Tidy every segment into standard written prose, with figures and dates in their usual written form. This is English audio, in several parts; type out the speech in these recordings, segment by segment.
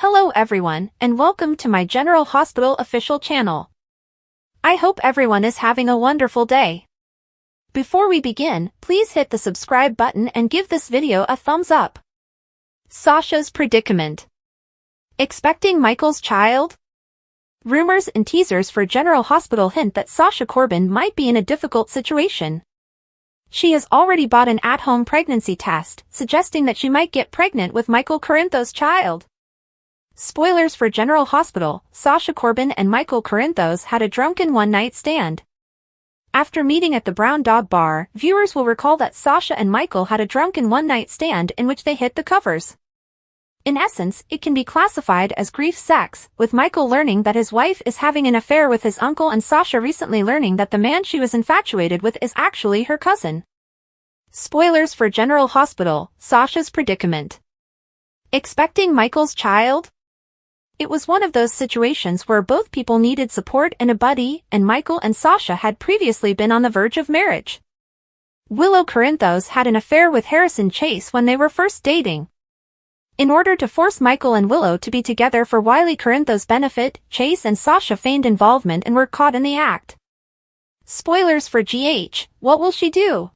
Hello everyone, and welcome to my General Hospital official channel. I hope everyone is having a wonderful day. Before we begin, please hit the subscribe button and give this video a thumbs up. Sasha's predicament. Expecting Michael's child? Rumors and teasers for General Hospital hint that Sasha Corbin might be in a difficult situation. She has already bought an at-home pregnancy test, suggesting that she might get pregnant with Michael Corinthos' child. Spoilers for General Hospital: Sasha Corbin and Michael Corinthos had a drunken one-night stand. After meeting at the Brown Dog Bar, viewers will recall that Sasha and Michael had a drunken one-night stand in which they hit the covers. In essence, it can be classified as grief sex, with Michael learning that his wife is having an affair with his uncle and Sasha recently learning that the man she was infatuated with is actually her cousin. Spoilers for General Hospital: Sasha's predicament. Expecting Michael's child? It was one of those situations where both people needed support and a buddy, and Michael and Sasha had previously been on the verge of marriage. Willow Corinthos had an affair with Harrison Chase when they were first dating. In order to force Michael and Willow to be together for Wiley Corinthos' benefit, Chase and Sasha feigned involvement and were caught in the act. Spoilers for GH: what will she do?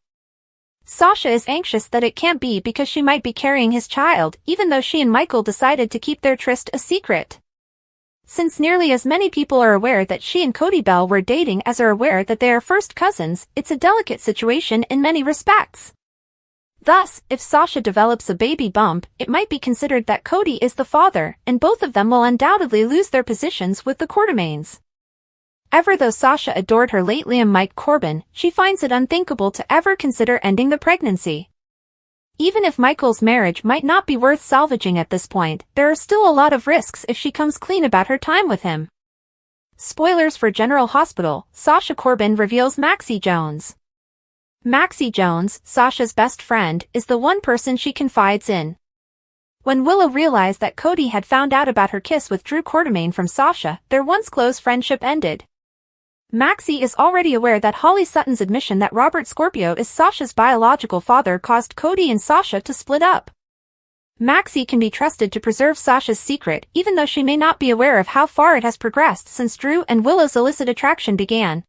Sasha is anxious that it can't be because she might be carrying his child, even though she and Michael decided to keep their tryst a secret. Since nearly as many people are aware that she and Cody Bell were dating as are aware that they are first cousins, it's a delicate situation in many respects. Thus, if Sasha develops a baby bump, it might be considered that Cody is the father, and both of them will undoubtedly lose their positions with the Quartermaines. Ever though Sasha adored her late Liam Mike Corbin, she finds it unthinkable to ever consider ending the pregnancy. Even if Michael's marriage might not be worth salvaging at this point, there are still a lot of risks if she comes clean about her time with him. Spoilers for General Hospital: Sasha Corbin reveals Maxie Jones. Maxie Jones, Sasha's best friend, is the one person she confides in. When Willow realized that Cody had found out about her kiss with Drew Quartermaine from Sasha, their once close friendship ended. Maxie is already aware that Holly Sutton's admission that Robert Scorpio is Sasha's biological father caused Cody and Sasha to split up. Maxie can be trusted to preserve Sasha's secret, even though she may not be aware of how far it has progressed since Drew and Willow's illicit attraction began.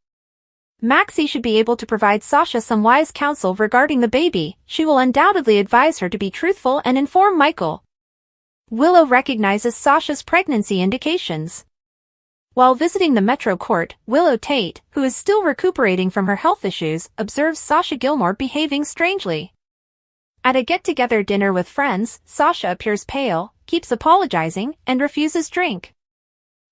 Maxie should be able to provide Sasha some wise counsel regarding the baby. She will undoubtedly advise her to be truthful and inform Michael. Willow recognizes Sasha's pregnancy indications. While visiting the Metro Court, Willow Tate, who is still recuperating from her health issues, observes Sasha Gilmore behaving strangely. At a get-together dinner with friends, Sasha appears pale, keeps apologizing, and refuses drink.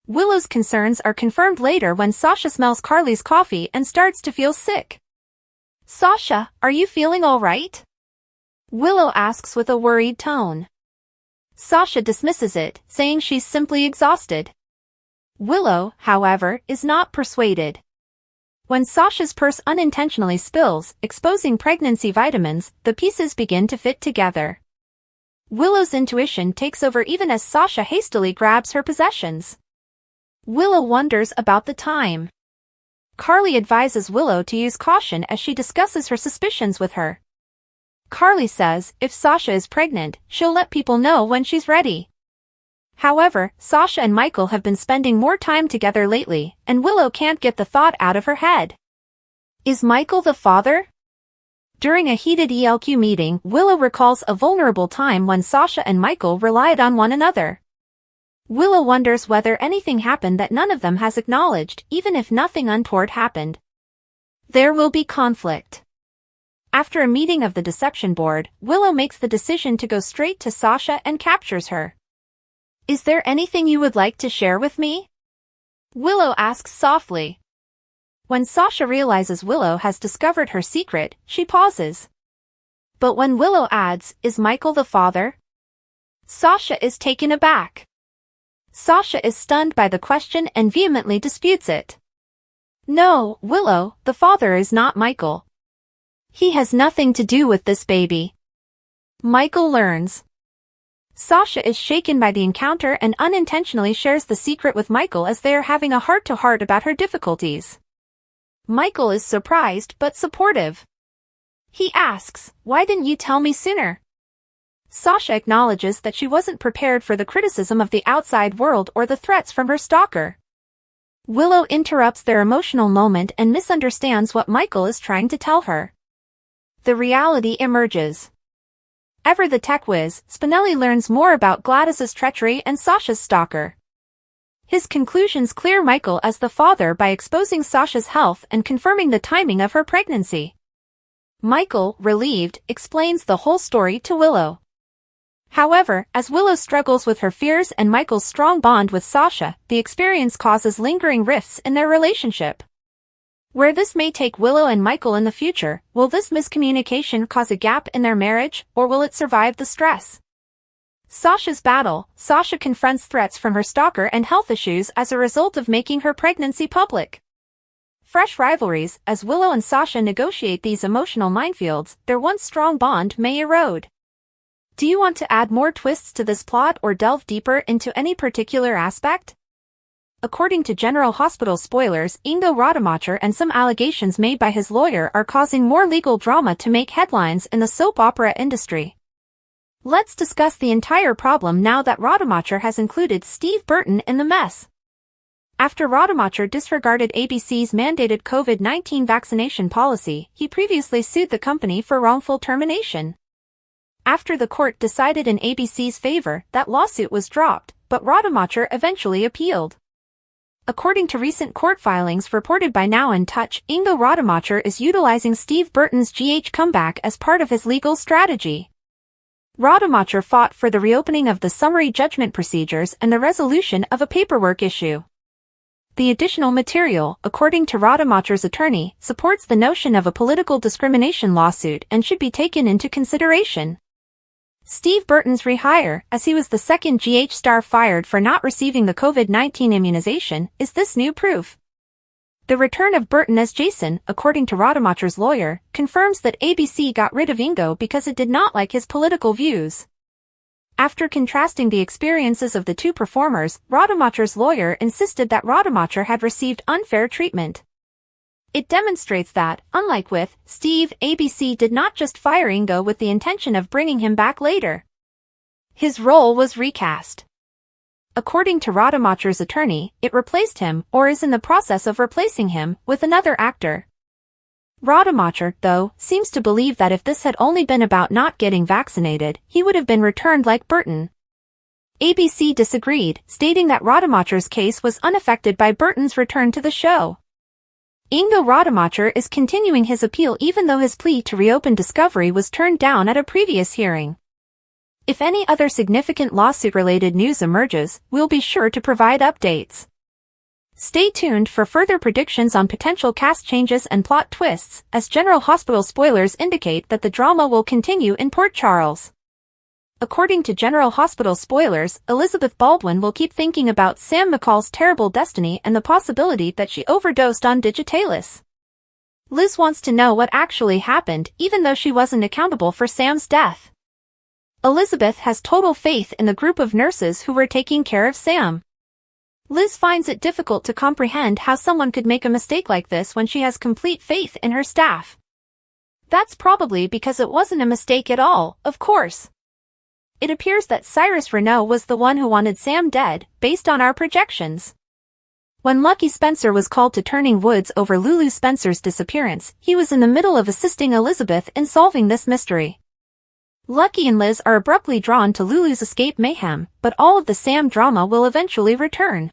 Willow's concerns are confirmed later when Sasha smells Carly's coffee and starts to feel sick. "Sasha, are you feeling all right?" Willow asks with a worried tone. Sasha dismisses it, saying she's simply exhausted. Willow, however, is not persuaded. When Sasha's purse unintentionally spills, exposing pregnancy vitamins, the pieces begin to fit together. Willow's intuition takes over even as Sasha hastily grabs her possessions. Willow wonders about the time. Carly advises Willow to use caution as she discusses her suspicions with her. Carly says if Sasha is pregnant, she'll let people know when she's ready. However, Sasha and Michael have been spending more time together lately, and Willow can't get the thought out of her head. Is Michael the father? During a heated ELQ meeting, Willow recalls a vulnerable time when Sasha and Michael relied on one another. Willow wonders whether anything happened that none of them has acknowledged, even if nothing untoward happened. There will be conflict. After a meeting of the Deception Board, Willow makes the decision to go straight to Sasha and captures her. "Is there anything you would like to share with me?" Willow asks softly. When Sasha realizes Willow has discovered her secret, she pauses. But when Willow adds, "Is Michael the father?" Sasha is taken aback. Sasha is stunned by the question and vehemently disputes it. "No, Willow, the father is not Michael. He has nothing to do with this baby." Michael learns. Sasha is shaken by the encounter and unintentionally shares the secret with Michael as they are having a heart-to-heart about her difficulties. Michael is surprised but supportive. He asks, "Why didn't you tell me sooner?" Sasha acknowledges that she wasn't prepared for the criticism of the outside world or the threats from her stalker. Willow interrupts their emotional moment and misunderstands what Michael is trying to tell her. The reality emerges. Ever the tech whiz, Spinelli learns more about Gladys's treachery and Sasha's stalker. His conclusions clear Michael as the father by exposing Sasha's health and confirming the timing of her pregnancy. Michael, relieved, explains the whole story to Willow. However, as Willow struggles with her fears and Michael's strong bond with Sasha, the experience causes lingering rifts in their relationship. Where this may take Willow and Michael in the future, will this miscommunication cause a gap in their marriage, or will it survive the stress? Sasha's battle. Sasha confronts threats from her stalker and health issues as a result of making her pregnancy public. Fresh rivalries. As Willow and Sasha negotiate these emotional minefields, their once strong bond may erode. Do you want to add more twists to this plot or delve deeper into any particular aspect? According to General Hospital spoilers, Ingo Rademacher and some allegations made by his lawyer are causing more legal drama to make headlines in the soap opera industry. Let's discuss the entire problem now that Rademacher has included Steve Burton in the mess. After Rademacher disregarded ABC's mandated COVID-19 vaccination policy, he previously sued the company for wrongful termination. After the court decided in ABC's favor, that lawsuit was dropped, but Rademacher eventually appealed. According to recent court filings reported by Now in Touch, Ingo Rademacher is utilizing Steve Burton's GH comeback as part of his legal strategy. Rademacher fought for the reopening of the summary judgment procedures and the resolution of a paperwork issue. The additional material, according to Rademacher's attorney, supports the notion of a political discrimination lawsuit and should be taken into consideration. Steve Burton's rehire, as he was the second GH star fired for not receiving the COVID-19 immunization, is this new proof. The return of Burton as Jason, according to Rademacher's lawyer, confirms that ABC got rid of Ingo because it did not like his political views. After contrasting the experiences of the two performers, Rademacher's lawyer insisted that Rademacher had received unfair treatment. It demonstrates that, unlike with Steve, ABC did not just fire Ingo with the intention of bringing him back later. His role was recast. According to Rademacher's attorney, it replaced him, or is in the process of replacing him, with another actor. Rademacher, though, seems to believe that if this had only been about not getting vaccinated, he would have been returned like Burton. ABC disagreed, stating that Rademacher's case was unaffected by Burton's return to the show. Ingo Rademacher is continuing his appeal even though his plea to reopen Discovery was turned down at a previous hearing. If any other significant lawsuit-related news emerges, we'll be sure to provide updates. Stay tuned for further predictions on potential cast changes and plot twists, as General Hospital spoilers indicate that the drama will continue in Port Charles. According to General Hospital spoilers, Elizabeth Baldwin will keep thinking about Sam McCall's terrible destiny and the possibility that she overdosed on Digitalis. Liz wants to know what actually happened, even though she wasn't accountable for Sam's death. Elizabeth has total faith in the group of nurses who were taking care of Sam. Liz finds it difficult to comprehend how someone could make a mistake like this when she has complete faith in her staff. That's probably because it wasn't a mistake at all, of course. It appears that Cyrus Renault was the one who wanted Sam dead, based on our projections. When Lucky Spencer was called to Turning Woods over Lulu Spencer's disappearance, he was in the middle of assisting Elizabeth in solving this mystery. Lucky and Liz are abruptly drawn to Lulu's escape mayhem, but all of the Sam drama will eventually return.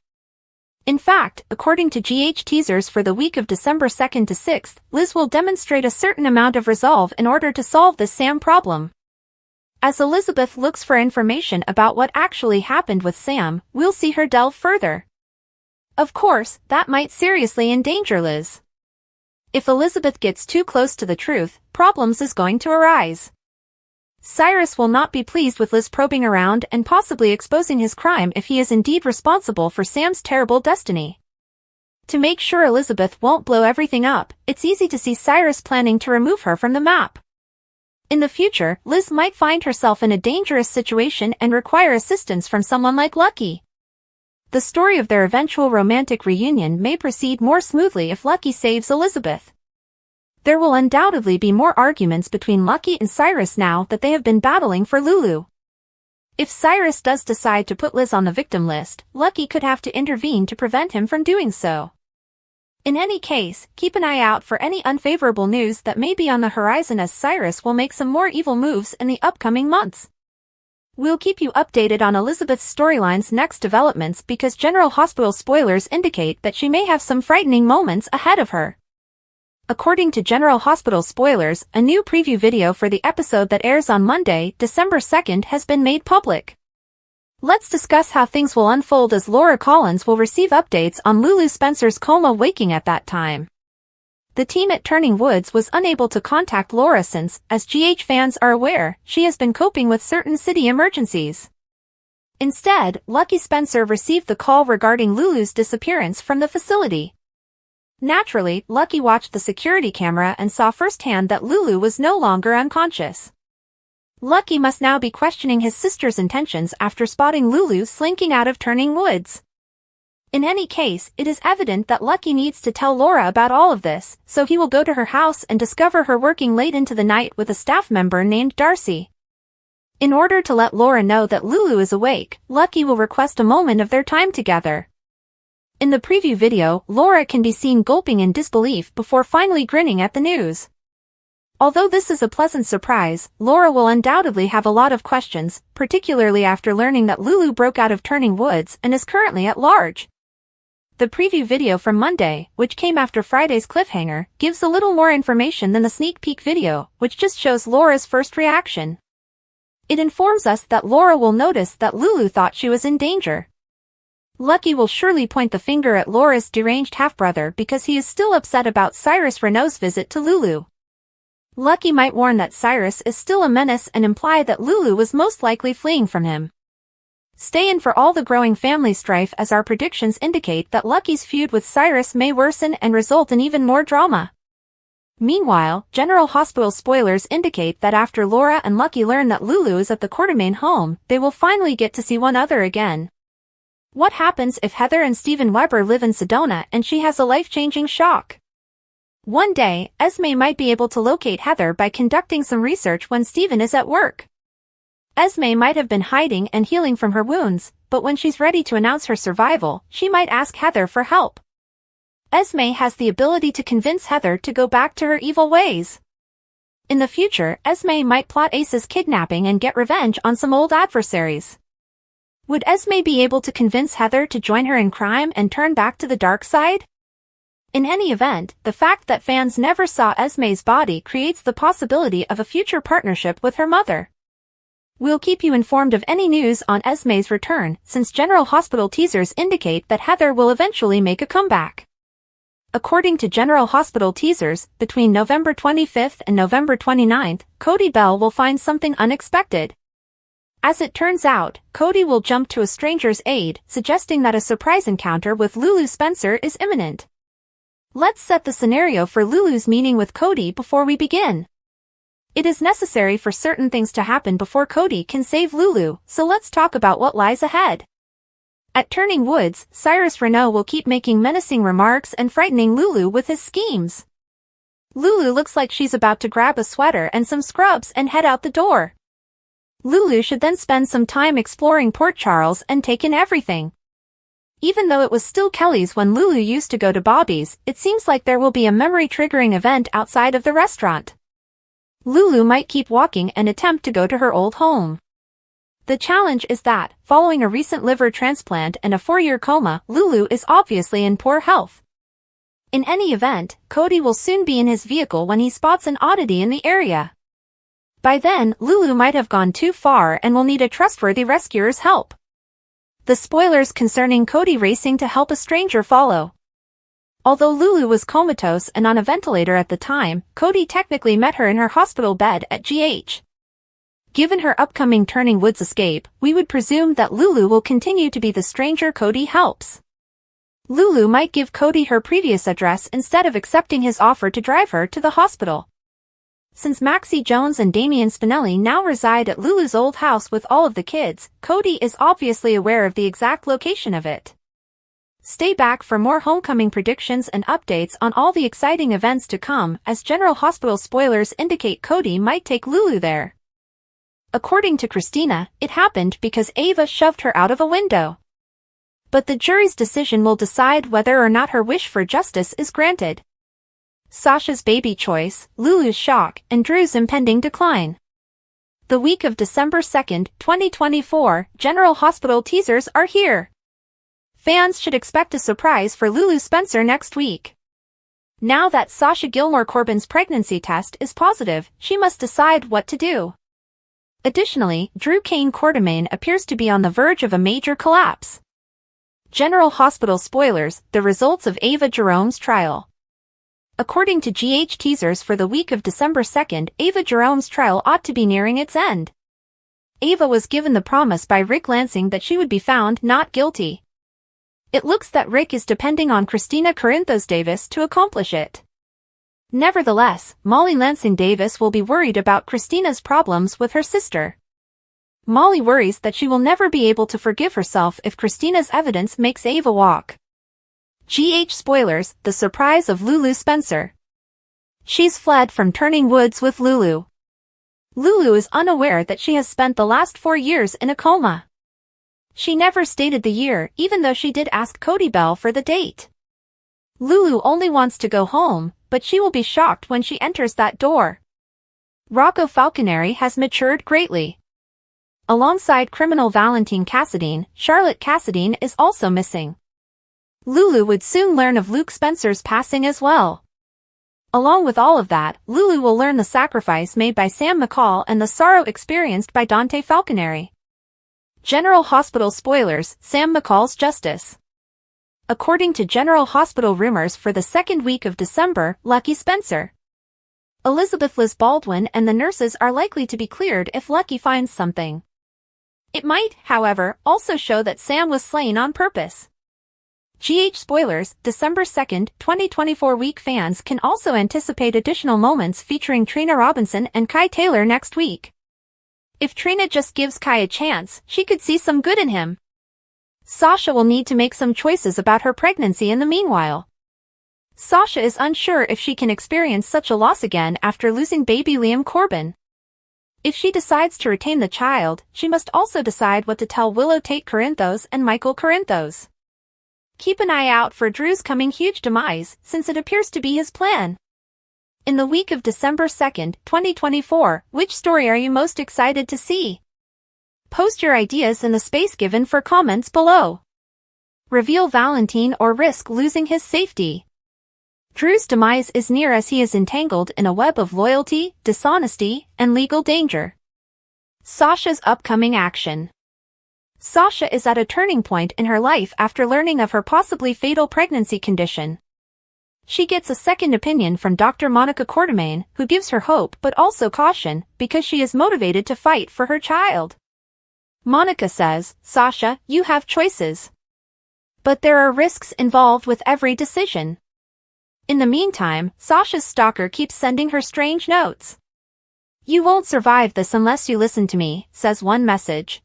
In fact, according to GH teasers for the week of December 2nd to 6th, Liz will demonstrate a certain amount of resolve in order to solve this Sam problem. As Elizabeth looks for information about what actually happened with Sam, we'll see her delve further. Of course, that might seriously endanger Liz. If Elizabeth gets too close to the truth, problems is going to arise. Cyrus will not be pleased with Liz probing around and possibly exposing his crime if he is indeed responsible for Sam's terrible destiny. To make sure Elizabeth won't blow everything up, it's easy to see Cyrus planning to remove her from the map. In the future, Liz might find herself in a dangerous situation and require assistance from someone like Lucky. The story of their eventual romantic reunion may proceed more smoothly if Lucky saves Elizabeth. There will undoubtedly be more arguments between Lucky and Cyrus now that they have been battling for Lulu. If Cyrus does decide to put Liz on the victim list, Lucky could have to intervene to prevent him from doing so. In any case, keep an eye out for any unfavorable news that may be on the horizon, as Cyrus will make some more evil moves in the upcoming months. We'll keep you updated on Elizabeth's storyline's next developments, because General Hospital spoilers indicate that she may have some frightening moments ahead of her. According to General Hospital spoilers, a new preview video for the episode that airs on Monday, December 2nd has been made public. Let's discuss how things will unfold, as Laura Collins will receive updates on Lulu Spencer's coma waking at that time. The team at Turning Woods was unable to contact Laura since, as GH fans are aware, she has been coping with certain city emergencies. Instead, Lucky Spencer received the call regarding Lulu's disappearance from the facility. Naturally, Lucky watched the security camera and saw firsthand that Lulu was no longer unconscious. Lucky must now be questioning his sister's intentions after spotting Lulu slinking out of Turning Woods. In any case, it is evident that Lucky needs to tell Laura about all of this, so he will go to her house and discover her working late into the night with a staff member named Darcy. In order to let Laura know that Lulu is awake, Lucky will request a moment of their time together. In the preview video, Laura can be seen gulping in disbelief before finally grinning at the news. Although this is a pleasant surprise, Laura will undoubtedly have a lot of questions, particularly after learning that Lulu broke out of Turning Woods and is currently at large. The preview video from Monday, which came after Friday's cliffhanger, gives a little more information than the sneak peek video, which just shows Laura's first reaction. It informs us that Laura will notice that Lulu thought she was in danger. Lucky will surely point the finger at Laura's deranged half-brother because he is still upset about Cyrus Renault's visit to Lulu. Lucky might warn that Cyrus is still a menace and imply that Lulu was most likely fleeing from him. Stay in for all the growing family strife, as our predictions indicate that Lucky's feud with Cyrus may worsen and result in even more drama. Meanwhile, General Hospital spoilers indicate that after Laura and Lucky learn that Lulu is at the Quartermaine home, they will finally get to see one another again. What happens if Heather and Steven Weber live in Sedona and she has a life-changing shock? One day, Esme might be able to locate Heather by conducting some research when Steven is at work. Esme might have been hiding and healing from her wounds, but when she's ready to announce her survival, she might ask Heather for help. Esme has the ability to convince Heather to go back to her evil ways. In the future, Esme might plot Ace's kidnapping and get revenge on some old adversaries. Would Esme be able to convince Heather to join her in crime and turn back to the dark side? In any event, the fact that fans never saw Esme's body creates the possibility of a future partnership with her mother. We'll keep you informed of any news on Esme's return, since General Hospital teasers indicate that Heather will eventually make a comeback. According to General Hospital teasers, between November 25th and November 29th, Cody Bell will find something unexpected. As it turns out, Cody will jump to a stranger's aid, suggesting that a surprise encounter with Lulu Spencer is imminent. Let's set the scenario for Lulu's meeting with Cody before we begin. It is necessary for certain things to happen before Cody can save Lulu, so let's talk about what lies ahead. At Turning Woods, Cyrus Renault will keep making menacing remarks and frightening Lulu with his schemes. Lulu looks like she's about to grab a sweater and some scrubs and head out the door. Lulu should then spend some time exploring Port Charles and take in everything. Even though it was still Kelly's when Lulu used to go to Bobby's, it seems like there will be a memory-triggering event outside of the restaurant. Lulu might keep walking and attempt to go to her old home. The challenge is that, following a recent liver transplant and a 4-year coma, Lulu is obviously in poor health. In any event, Cody will soon be in his vehicle when he spots an oddity in the area. By then, Lulu might have gone too far and will need a trustworthy rescuer's help. The spoilers concerning Cody racing to help a stranger follow. Although Lulu was comatose and on a ventilator at the time, Cody technically met her in her hospital bed at GH. Given her upcoming Turning Woods escape, we would presume that Lulu will continue to be the stranger Cody helps. Lulu might give Cody her previous address instead of accepting his offer to drive her to the hospital. Since Maxie Jones and Damian Spinelli now reside at Lulu's old house with all of the kids, Cody is obviously aware of the exact location of it. Stay back for more homecoming predictions and updates on all the exciting events to come, as General Hospital spoilers indicate Cody might take Lulu there. According to Christina, it happened because Ava shoved her out of a window. But the jury's decision will decide whether or not her wish for justice is granted. Sasha's baby choice, Lulu's shock, and Drew's impending decline. The week of December 2nd, 2024, General Hospital teasers are here. Fans should expect a surprise for Lulu Spencer next week. Now that Sasha Gilmore Corbin's pregnancy test is positive, she must decide what to do. Additionally, Drew Kane Quartermain appears to be on the verge of a major collapse. General Hospital spoilers, the results of Ava Jerome's trial. According to GH teasers for the week of December 2nd, Ava Jerome's trial ought to be nearing its end. Ava was given the promise by Rick Lansing that she would be found not guilty. It looks that Rick is depending on Christina Corinthos Davis to accomplish it. Nevertheless, Molly Lansing Davis will be worried about Christina's problems with her sister. Molly worries that she will never be able to forgive herself if Christina's evidence makes Ava walk. GH spoilers, the surprise of Lulu Spencer. She's fled from turning woods with Lulu. Lulu is unaware that she has spent the last 4 years in a coma. She never stated the year, even though she did ask Cody Bell for the date. Lulu only wants to go home, but she will be shocked when she enters that door. Rocco Falconeri has matured greatly. Alongside criminal Valentine Cassadine, Charlotte Cassadine is also missing. Lulu would soon learn of Luke Spencer's passing as well. Along with all of that, Lulu will learn the sacrifice made by Sam McCall and the sorrow experienced by Dante Falconeri. General Hospital spoilers, Sam McCall's justice. According to General Hospital rumors for the second week of December, Lucky Spencer, Elizabeth Liz Baldwin and the nurses are likely to be cleared if Lucky finds something. It might, however, also show that Sam was slain on purpose. GH spoilers, December 2nd, 2024 week fans can also anticipate additional moments featuring Trina Robinson and Kai Taylor next week. If Trina just gives Kai a chance, she could see some good in him. Sasha will need to make some choices about her pregnancy in the meanwhile. Sasha is unsure if she can experience such a loss again after losing baby Liam Corbin. If she decides to retain the child, she must also decide what to tell Willow Tate Corinthos and Michael Corinthos. Keep an eye out for Drew's coming huge demise, since it appears to be his plan. In the week of December 2nd, 2024, which story are you most excited to see? Post your ideas in the space given for comments below. Reveal Valentine or risk losing his safety? Drew's demise is near as he is entangled in a web of loyalty, dishonesty, and legal danger. Sasha's upcoming action. Sasha is at a turning point in her life after learning of her possibly fatal pregnancy condition. She gets a second opinion from Dr. Monica Quartermain, who gives her hope but also caution, because she is motivated to fight for her child. Monica says, "Sasha, you have choices. But there are risks involved with every decision." In the meantime, Sasha's stalker keeps sending her strange notes. "You won't survive this unless you listen to me," says one message.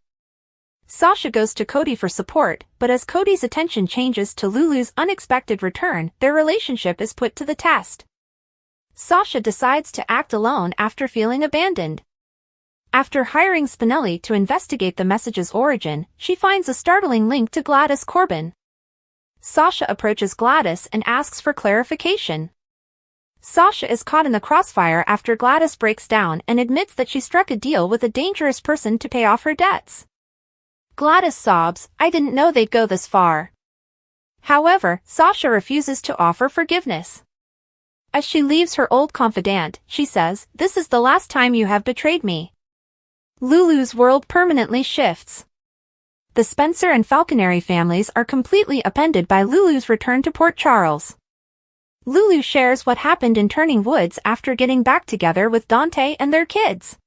Sasha goes to Cody for support, but as Cody's attention changes to Lulu's unexpected return, their relationship is put to the test. Sasha decides to act alone after feeling abandoned. After hiring Spinelli to investigate the message's origin, she finds a startling link to Gladys Corbin. Sasha approaches Gladys and asks for clarification. Sasha is caught in the crossfire after Gladys breaks down and admits that she struck a deal with a dangerous person to pay off her debts. Gladys sobs, "I didn't know they'd go this far." However, Sasha refuses to offer forgiveness. As she leaves her old confidant, she says, "This is the last time you have betrayed me." Lulu's world permanently shifts. The Spencer and Falconeri families are completely upended by Lulu's return to Port Charles. Lulu shares what happened in Turning Woods after getting back together with Dante and their kids.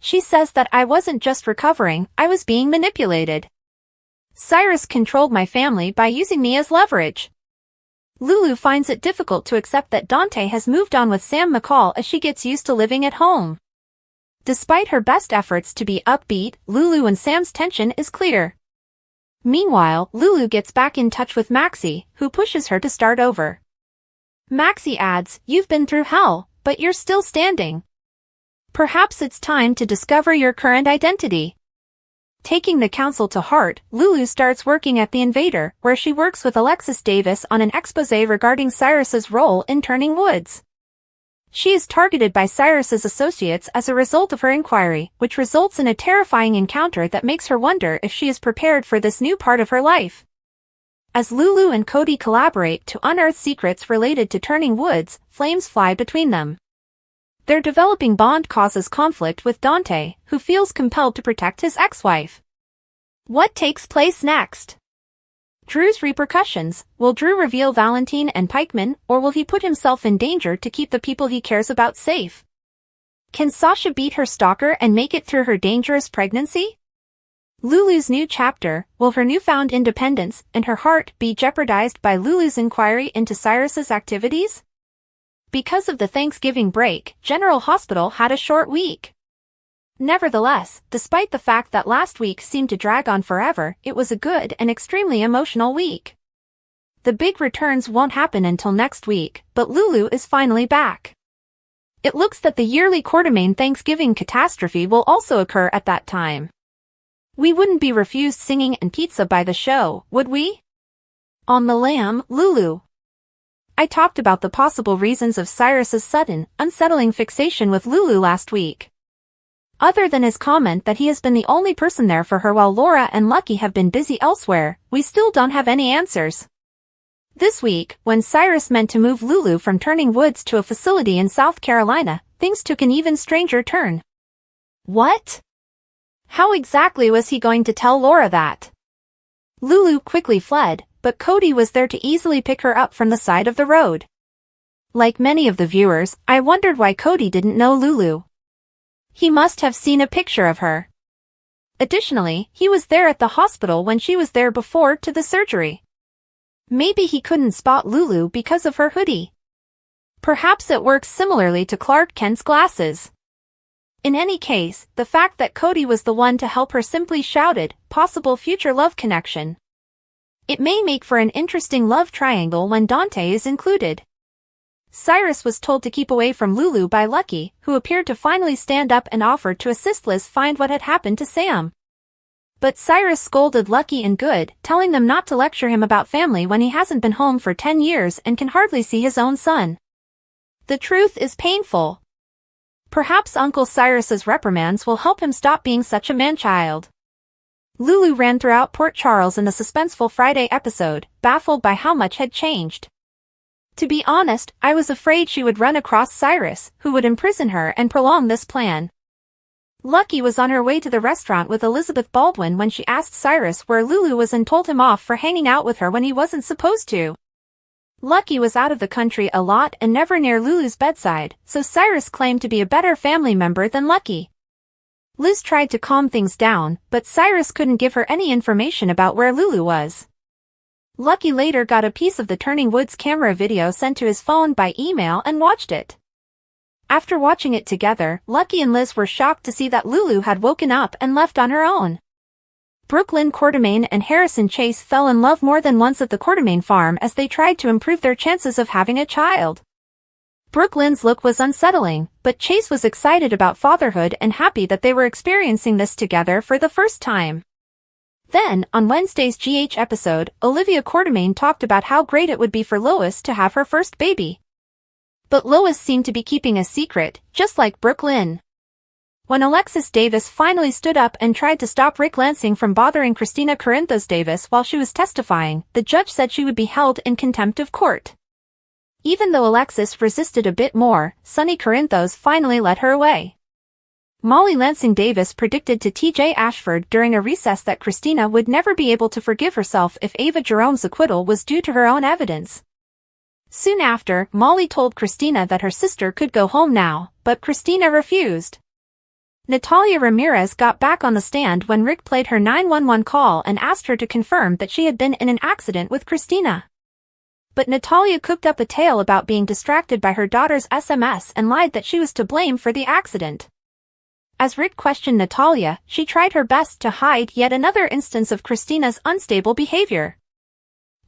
She says that "I wasn't just recovering, I was being manipulated. Cyrus controlled my family by using me as leverage." Lulu finds it difficult to accept that Dante has moved on with Sam McCall as she gets used to living at home. Despite her best efforts to be upbeat, Lulu and Sam's tension is clear. Meanwhile, Lulu gets back in touch with Maxie, who pushes her to start over. Maxie adds, "You've been through hell, but you're still standing." Perhaps it's time to discover your current identity. Taking the counsel to heart, Lulu starts working at The Invader, where she works with Alexis Davis on an exposé regarding Cyrus's role in Turning Woods. She is targeted by Cyrus's associates as a result of her inquiry, which results in a terrifying encounter that makes her wonder if she is prepared for this new part of her life. As Lulu and Cody collaborate to unearth secrets related to Turning Woods, flames fly between them. Their developing bond causes conflict with Dante, who feels compelled to protect his ex-wife. What takes place next? Drew's repercussions. Will Drew reveal Valentine and Pikeman, or will he put himself in danger to keep the people he cares about safe? Can Sasha beat her stalker and make it through her dangerous pregnancy? Lulu's new chapter. Will her newfound independence and her heart be jeopardized by Lulu's inquiry into Cyrus's activities? Because of the Thanksgiving break, General Hospital had a short week. Nevertheless, despite the fact that last week seemed to drag on forever, it was a good and extremely emotional week. The big returns won't happen until next week, but Lulu is finally back. It looks that the yearly Quartermain Thanksgiving catastrophe will also occur at that time. We wouldn't be refused singing and pizza by the show, would we? On the lam, Lulu. I talked about the possible reasons of Cyrus's sudden, unsettling fixation with Lulu last week. Other than his comment that he has been the only person there for her while Laura and Lucky have been busy elsewhere, we still don't have any answers. This week, when Cyrus meant to move Lulu from Turning Woods to a facility in South Carolina, things took an even stranger turn. What? How exactly was he going to tell Laura that? Lulu quickly fled, but Cody was there to easily pick her up from the side of the road. Like many of the viewers, I wondered why Cody didn't know Lulu. He must have seen a picture of her. Additionally, he was there at the hospital when she was there before to the surgery. Maybe he couldn't spot Lulu because of her hoodie. Perhaps it works similarly to Clark Kent's glasses. In any case, the fact that Cody was the one to help her simply shouted, possible future love connection. It may make for an interesting love triangle when Dante is included. Cyrus was told to keep away from Lulu by Lucky, who appeared to finally stand up and offered to assist Liz find what had happened to Sam. But Cyrus scolded Lucky and Good, telling them not to lecture him about family when he hasn't been home for 10 years and can hardly see his own son. The truth is painful. Perhaps Uncle Cyrus's reprimands will help him stop being such a man-child. Lulu ran throughout Port Charles in the suspenseful Friday episode, baffled by how much had changed. To be honest, I was afraid she would run across Cyrus, who would imprison her and prolong this plan. Lucky was on her way to the restaurant with Elizabeth Baldwin when she asked Cyrus where Lulu was and told him off for hanging out with her when he wasn't supposed to. Lucky was out of the country a lot and never near Lulu's bedside, so Cyrus claimed to be a better family member than Lucky. Liz tried to calm things down, but Cyrus couldn't give her any information about where Lulu was. Lucky later got a piece of the Turning Woods camera video sent to his phone by email and watched it. After watching it together, Lucky and Liz were shocked to see that Lulu had woken up and left on her own. Brooklyn Quartermain and Harrison Chase fell in love more than once at the Quartermain farm as they tried to improve their chances of having a child. Brooklyn's look was unsettling, but Chase was excited about fatherhood and happy that they were experiencing this together for the first time. Then, on Wednesday's GH episode, Olivia Quartermain talked about how great it would be for Lois to have her first baby. But Lois seemed to be keeping a secret, just like Brooklyn. When Alexis Davis finally stood up and tried to stop Rick Lansing from bothering Christina Corinthos Davis while she was testifying, the judge said she would be held in contempt of court. Even though Alexis resisted a bit more, Sonny Corinthos finally led her away. Molly Lansing Davis predicted to TJ Ashford during a recess that Christina would never be able to forgive herself if Ava Jerome's acquittal was due to her own evidence. Soon after, Molly told Christina that her sister could go home now, but Christina refused. Natalia Ramirez got back on the stand when Rick played her 911 call and asked her to confirm that she had been in an accident with Christina. But Natalia cooked up a tale about being distracted by her daughter's SMS and lied that she was to blame for the accident. As Rick questioned Natalia, she tried her best to hide yet another instance of Christina's unstable behavior.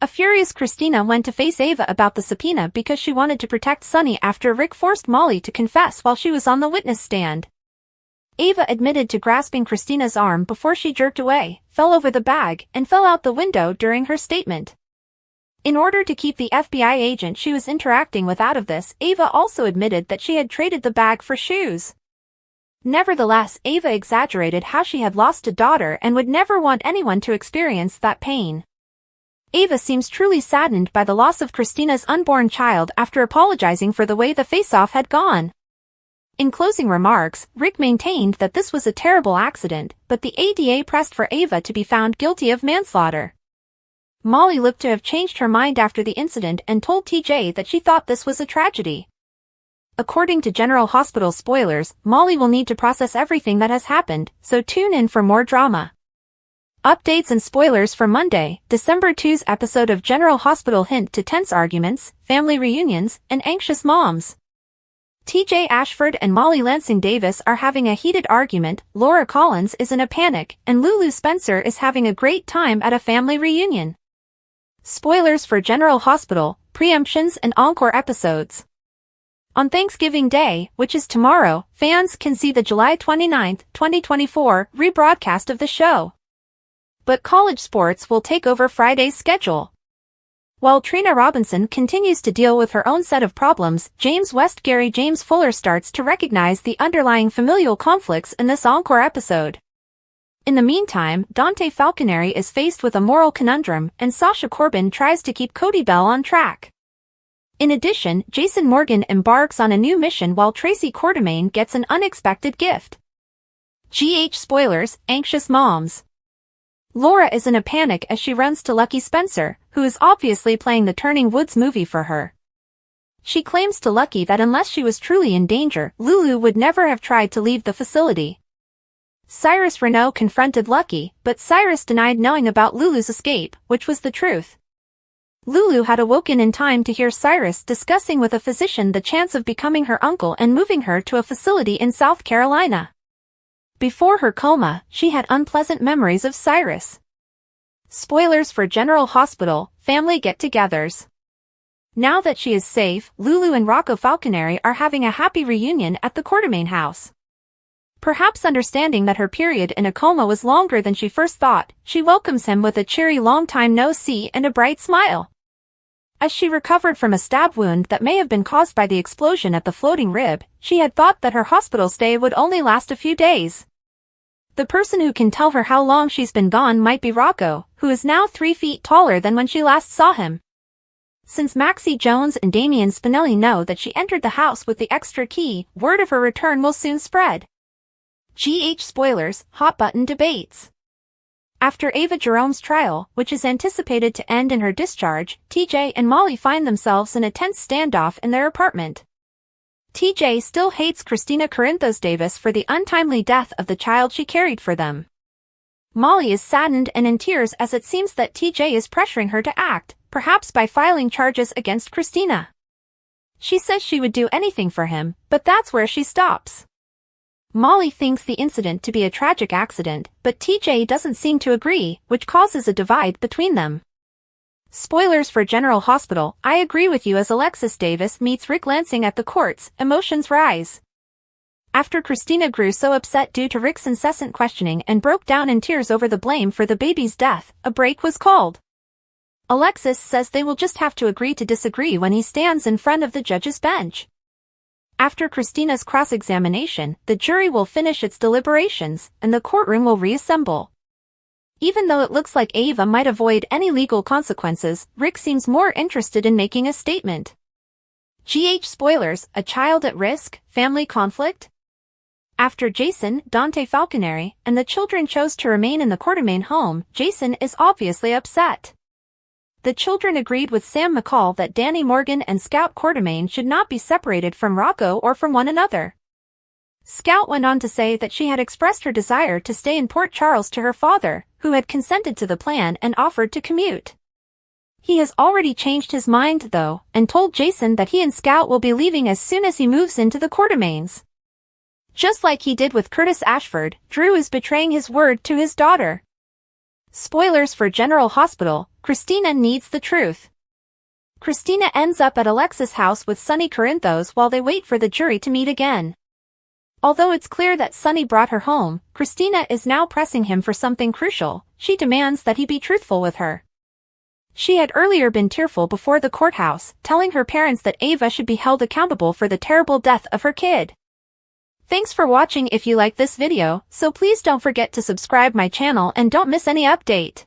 A furious Christina went to face Ava about the subpoena because she wanted to protect Sonny after Rick forced Molly to confess while she was on the witness stand. Ava admitted to grasping Christina's arm before she jerked away, fell over the bag, and fell out the window during her statement. In order to keep the FBI agent she was interacting with out of this, Ava also admitted that she had traded the bag for shoes. Nevertheless, Ava exaggerated how she had lost a daughter and would never want anyone to experience that pain. Ava seems truly saddened by the loss of Christina's unborn child after apologizing for the way the face-off had gone. In closing remarks, Rick maintained that this was a terrible accident, but the ADA pressed for Ava to be found guilty of manslaughter. Molly looked to have changed her mind after the incident and told TJ that she thought this was a tragedy. According to General Hospital spoilers, Molly will need to process everything that has happened, so tune in for more drama. Updates and spoilers for Monday, December 2's episode of General Hospital hint to tense arguments, family reunions, and anxious moms. TJ Ashford and Molly Lansing Davis are having a heated argument, Laura Collins is in a panic, and Lulu Spencer is having a great time at a family reunion. Spoilers for General Hospital, preemptions and encore episodes. On Thanksgiving Day, which is tomorrow, fans can see the July 29, 2024 rebroadcast of the show. But college sports will take over Friday's schedule. While Trina Robinson continues to deal with her own set of problems, James West Gary James Fuller starts to recognize the underlying familial conflicts in this encore episode. In the meantime, Dante Falconeri is faced with a moral conundrum, and Sasha Corbin tries to keep Cody Bell on track. In addition, Jason Morgan embarks on a new mission while Tracy Quartermain gets an unexpected gift. GH spoilers, anxious moms. Laura is in a panic as she runs to Lucky Spencer, who is obviously playing the Turning Woods movie for her. She claims to Lucky that unless she was truly in danger, Lulu would never have tried to leave the facility. Cyrus Renault confronted Lucky, but Cyrus denied knowing about Lulu's escape, which was the truth. Lulu had awoken in time to hear Cyrus discussing with a physician the chance of becoming her uncle and moving her to a facility in South Carolina. Before her coma, she had unpleasant memories of Cyrus. Spoilers for General Hospital, family get-togethers. Now that she is safe, Lulu and Rocco Falconeri are having a happy reunion at the Quartermain house. Perhaps understanding that her period in a coma was longer than she first thought, she welcomes him with a cheery long time no see and a bright smile. As she recovered from a stab wound that may have been caused by the explosion at the floating rib, she had thought that her hospital stay would only last a few days. The person who can tell her how long she's been gone might be Rocco, who is now 3 feet taller than when she last saw him. Since Maxie Jones and Damian Spinelli know that she entered the house with the extra key, word of her return will soon spread. GH spoilers, hot button debates. After Ava Jerome's trial, which is anticipated to end in her discharge, TJ and Molly find themselves in a tense standoff in their apartment. TJ still hates Christina Corinthos Davis for the untimely death of the child she carried for them. Molly is saddened and in tears as it seems that TJ is pressuring her to act, perhaps by filing charges against Christina. She says she would do anything for him, but that's where she stops. Molly thinks the incident to be a tragic accident, but TJ doesn't seem to agree, which causes a divide between them. Spoilers for General Hospital, I agree with you as Alexis Davis meets Rick Lansing at the courts, emotions rise. After Christina grew so upset due to Rick's incessant questioning and broke down in tears over the blame for the baby's death, a break was called. Alexis says they will just have to agree to disagree when he stands in front of the judge's bench. After Christina's cross-examination, the jury will finish its deliberations, and the courtroom will reassemble. Even though it looks like Ava might avoid any legal consequences, Rick seems more interested in making a statement. GH spoilers, a child at risk, family conflict? After Jason, Dante Falconeri, and the children chose to remain in the Quartermain home, Jason is obviously upset. The children agreed with Sam McCall that Danny Morgan and Scout Quartermain should not be separated from Rocco or from one another. Scout went on to say that she had expressed her desire to stay in Port Charles to her father, who had consented to the plan and offered to commute. He has already changed his mind though, and told Jason that he and Scout will be leaving as soon as he moves into the Quartermains. Just like he did with Curtis Ashford, Drew is betraying his word to his daughter. Spoilers for General Hospital, Christina needs the truth. Christina ends up at Alexis' house with Sonny Corinthos while they wait for the jury to meet again. Although it's clear that Sunny brought her home, Christina is now pressing him for something crucial. She demands that he be truthful with her. She had earlier been tearful before the courthouse, telling her parents that Ava should be held accountable for the terrible death of her kid. Thanks for watching. If you like this video, so please don't forget to subscribe my channel and don't miss any update.